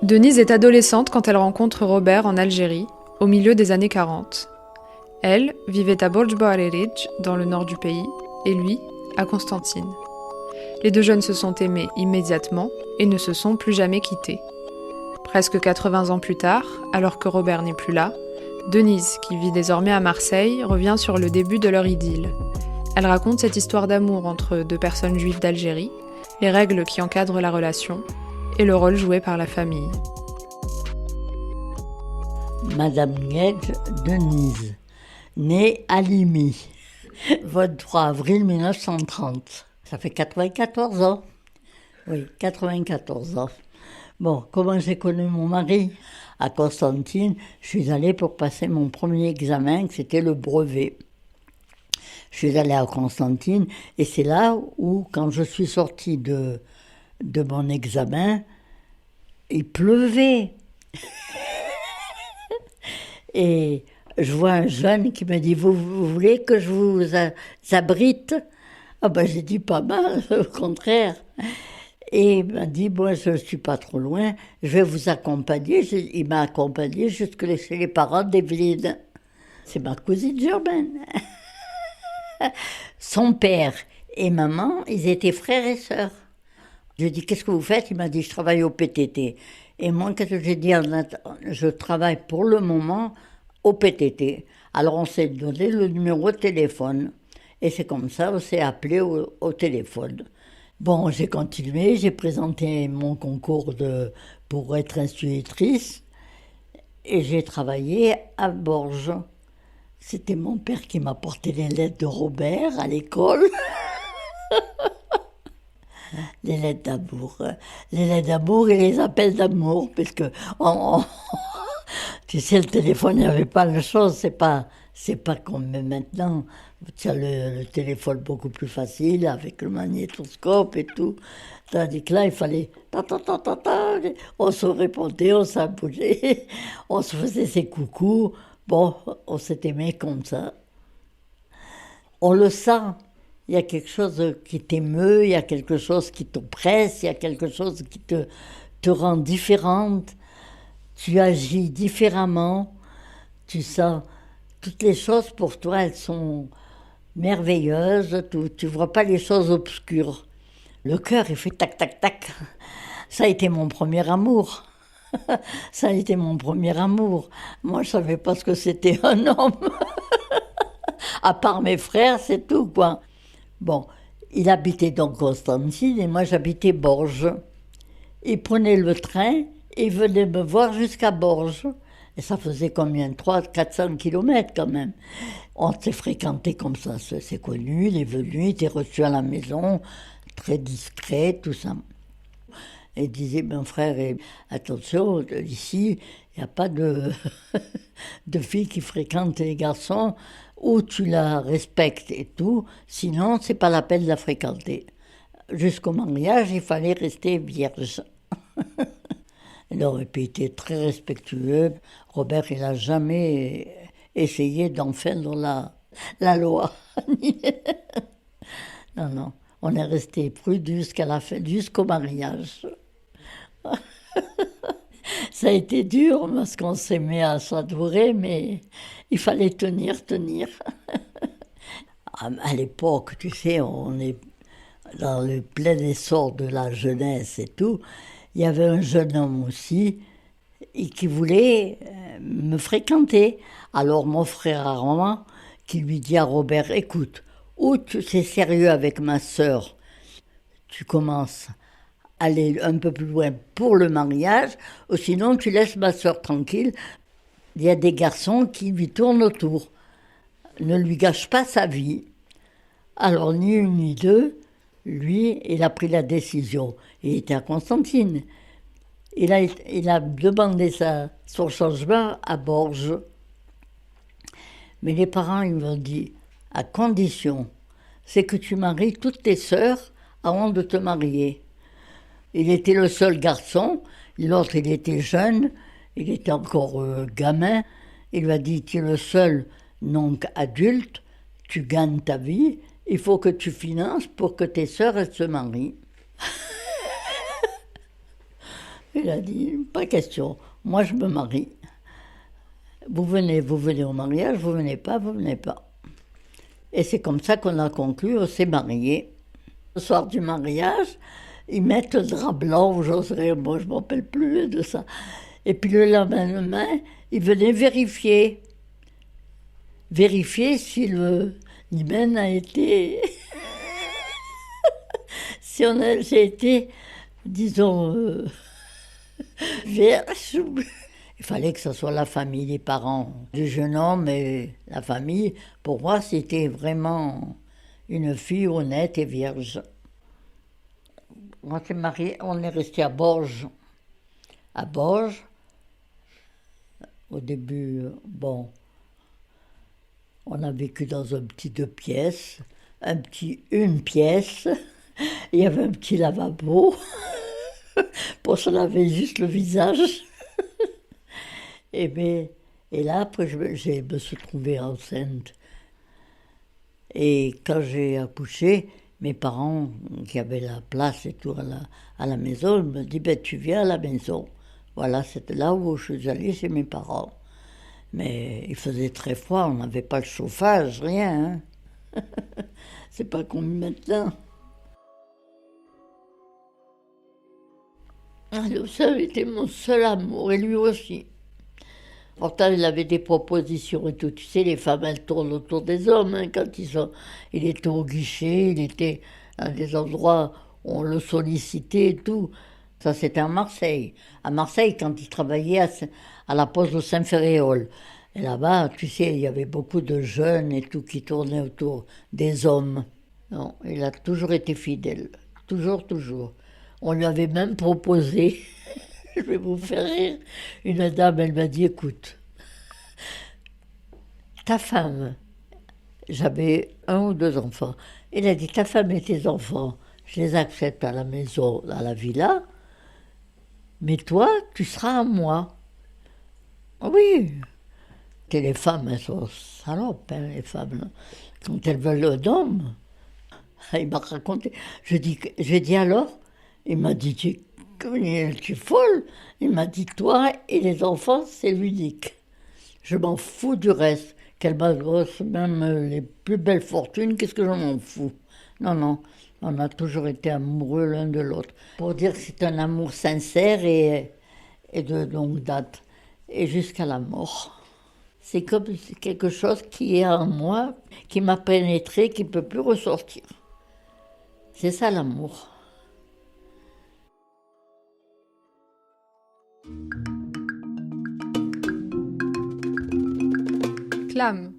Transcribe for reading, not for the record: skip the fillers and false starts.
Denise est adolescente quand elle rencontre Robert en Algérie, au milieu des années 40. Elle vivait à Borj Bouarerij, dans le nord du pays, et lui, à Constantine. Les deux jeunes se sont aimés immédiatement et ne se sont plus jamais quittés. Presque 80 ans plus tard, alors que Robert n'est plus là, Denise, qui vit désormais à Marseille, revient sur le début de leur idylle. Elle raconte cette histoire d'amour entre deux personnes juives d'Algérie, les règles qui encadrent la relation et le rôle joué par la famille. Madame Guedj, Denise, née à Limy, 23 avril 1930. Ça fait 94 ans. Oui, 94 ans. Bon, comment j'ai connu mon mari? À Constantine, je suis allée pour passer mon premier examen, c'était le brevet. Je suis allée à Constantine et c'est là où, quand je suis sortie de mon examen, il pleuvait. Et je vois un jeune qui me dit « Vous voulez que je vous abrite ?» Ah ben j'ai dit « Pas mal, au contraire. » Et il m'a dit « Bon, je ne suis pas trop loin, je vais vous accompagner. » Il m'a accompagné jusque chez les parents d'Evelyne. C'est ma cousine germaine. Son père et maman, ils étaient frères et sœurs. Je lui ai dit « Qu'est-ce que vous faites ?» Il m'a dit « Je travaille au PTT. » Et moi, qu'est-ce que j'ai dit? Je travaille pour le moment au PTT. Alors on s'est donné le numéro de téléphone. Et c'est comme ça, on s'est appelé au téléphone. Bon, j'ai continué, j'ai présenté mon concours pour être institutrice. Et j'ai travaillé à Borges. C'était mon père qui m'a porté les lettres de Robert à l'école. Les lettres d'amour. Les lettres d'amour et les appels d'amour. Parce que, tu sais, le téléphone, il n'y avait pas la chose. C'est pas comme maintenant. Tu as le téléphone beaucoup plus facile avec le magnétoscope et tout. Tandis que là, il fallait... On se répondait, on s'aboulait, on se faisait ses coucous. Bon, on s'est aimé comme ça. On le sent. Il y a quelque chose qui t'émeut, il y a quelque chose qui t'oppresse, il y a quelque chose qui te rend différente. Tu agis différemment. Tu sens... Toutes les choses, pour toi, elles sont merveilleuses. Tu ne vois pas les choses obscures. Le cœur, il fait tac, tac, tac. Ça a été mon premier amour. Ça a été mon premier amour. Moi, je ne savais pas ce que c'était un homme. À part mes frères, c'est tout, quoi. Bon, il habitait donc Constantine et moi, j'habitais Borges. Il prenait le train et venait me voir jusqu'à Borges. Et ça faisait combien? 300-400 kilomètres quand même. On s'est fréquenté comme ça, c'est connu. Il est venu, il était reçu à la maison, très discret, tout ça. Et il disait, mon frère, attention, ici, il n'y a pas de, de fille qui fréquente les garçons, ou tu la respectes et tout, sinon, c'est pas la peine de la fréquenter. Jusqu'au mariage, il fallait rester vierge. Non, et puis il était très respectueux. Robert, il n'a jamais essayé d'enfreindre la loi. Non, non, on est resté prudents jusqu'à la fin, jusqu'au mariage. Ça a été dur parce qu'on s'aimait à s'adorer, mais il fallait tenir. À l'époque, tu sais, on est dans le plein essor de la jeunesse et tout. Il y avait un jeune homme aussi qui voulait me fréquenter. Alors mon frère Armand, qui lui dit à Robert, écoute, ou tu es sérieux avec ma sœur, tu commences à aller un peu plus loin pour le mariage, ou sinon tu laisses ma sœur tranquille. Il y a des garçons qui lui tournent autour. Ne lui gâche pas sa vie. Alors ni une ni deux, lui, il a pris la décision. Il était à Constantine. Il a demandé son changement à Borges. Mais les parents, ils m'ont dit, à condition, c'est que tu maries toutes tes sœurs avant de te marier. Il était le seul garçon, l'autre, il était jeune, il était encore gamin. Il lui a dit, tu es le seul, donc adulte, tu gagnes ta vie, il faut que tu finances pour que tes sœurs, elles se marient. Il a dit, pas question, moi je me marie. Vous venez au mariage, vous venez pas, vous venez pas. Et c'est comme ça qu'on a conclu, on s'est mariés. Le soir du mariage, ils mettent le drap blanc, ou j'ose rien, moi je ne me rappelle plus de ça. Et puis le lendemain, ils venaient vérifier. Vérifier si le hymen a été... si on a été, disons, vierge. Il fallait que ce soit la famille, les parents du jeune homme et la famille. Pour moi, c'était vraiment une fille honnête et vierge. On s'est mariés, on est resté à Borges. À Borges, au début, bon, on a vécu dans un petit 2 pièces, une pièce. Il y avait un petit lavabo pour se laver juste le visage. Et là, après, je me suis trouvée enceinte. Et quand j'ai accouché, mes parents, qui avaient la place et tout à la maison, me dit ben, tu viens à la maison. Voilà, c'était là où je suis allée chez mes parents. Mais il faisait très froid, on n'avait pas le chauffage, rien. Hein. C'est pas comme maintenant. Ça était mon seul amour, et lui aussi. Pourtant, il avait des propositions et tout. Tu sais, les femmes, elles tournent autour des hommes. Hein, quand il était au guichet, il était à des endroits où on le sollicitait et tout. Ça, c'était à Marseille. À Marseille, quand il travaillait à la poste de Saint-Ferréol. Et là-bas, tu sais, il y avait beaucoup de jeunes et tout qui tournaient autour des hommes. Non, il a toujours été fidèle. Toujours, toujours. On lui avait même proposé, je vais vous faire rire, une dame, elle m'a dit, écoute, ta femme, j'avais 1 ou 2 enfants, elle a dit, ta femme et tes enfants, je les accepte à la maison, à la villa, mais toi, tu seras à moi. Oui, et les femmes, elles sont salopes, hein, les femmes, là. Quand elles veulent un homme. Il m'a raconté, je dis alors, il m'a dit, tu es folle. Il m'a dit, toi et les enfants, c'est l'unique. Je m'en fous du reste. Qu'elle m'agrosse même les plus belles fortunes, qu'est-ce que je m'en fous? Non, non, on a toujours été amoureux l'un de l'autre. Pour dire que c'est un amour sincère et de longue date, et jusqu'à la mort. C'est comme quelque chose qui est en moi, qui m'a pénétré, qui ne peut plus ressortir. C'est ça l'amour. Clam,